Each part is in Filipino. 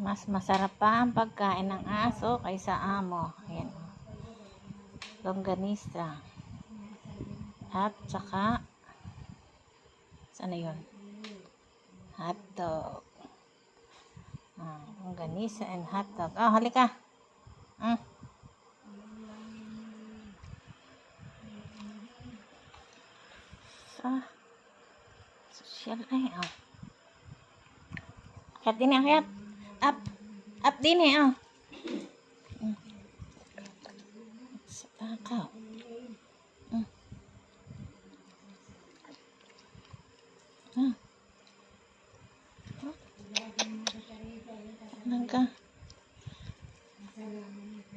Mas masarap pa ang pagkain ng aso kaysa amo. Ayan. Longganisa. At saka, saan na yun? Hotdog. Longganisa and hotdog. Oh, halika. Social ay, oh. Akyat din eh, akyat. Up din eh, oh. Sa takaw.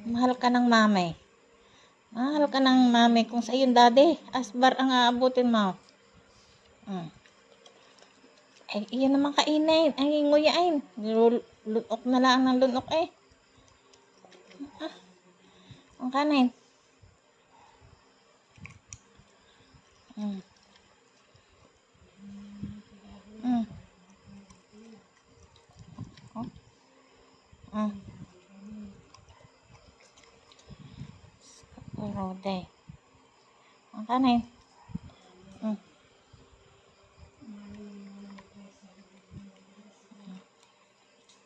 Mahal ka ng mami. Mahal ka ng mami. Kung sa iyong daddy, asbar ang aabutin mo. Ay, iyan naman kainin. Ay, nguyain. Lunok na lang ng lunok eh. Ang kanin. Rode. Ang kanin.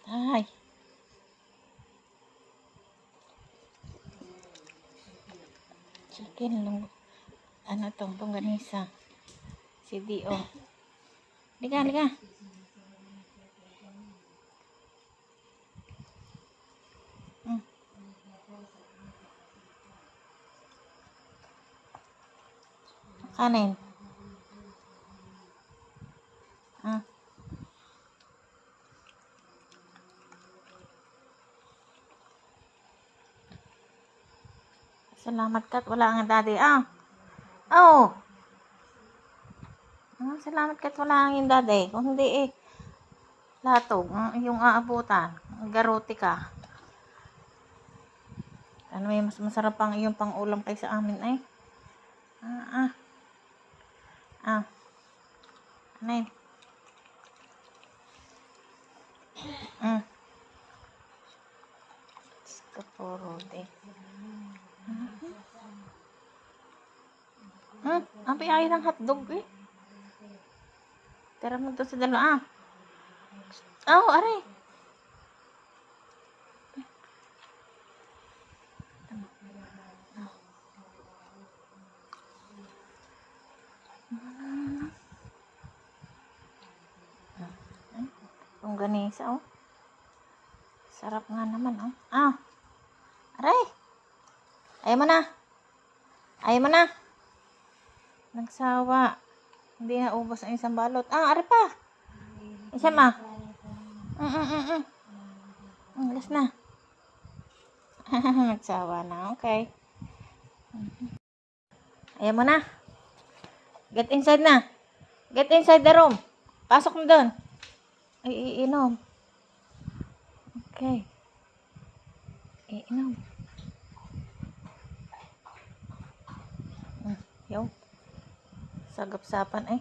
Ay. Chicken lang. Ano tong longganisa. CDO. Liga, liga. Kanin. Salamat ka at wala ang daddy. Oh. Salamat ka at wala ang daddy. Kung hindi eh, latog. Yung aabutan. Garote ka. Ano may mas masarap pang iyong pang-ulam kaysa amin eh. Ano yun? Rode. Ang piyayo ng hotdog eh. Tara mo to sa dalawa. Oh, aray. Longganisa oh. Sarap nga naman oh. Aray. Ayaw mo na. Ayaw mo na. Nagsawa. Hindi na ubos ang isang balot. Aray pa. Isa ma. Last na. Nagsawa na. Okay. Ayaw mo na. Get inside na. Get inside the room. Pasok mo doon. Ay, iinom. Okay. Iinom. Yo. Sagap-sapan eh.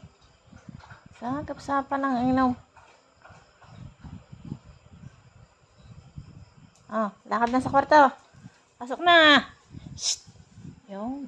Sagap-sapan ang inom. Lakad na sa kwarto. Pasok na. Shh. Yo.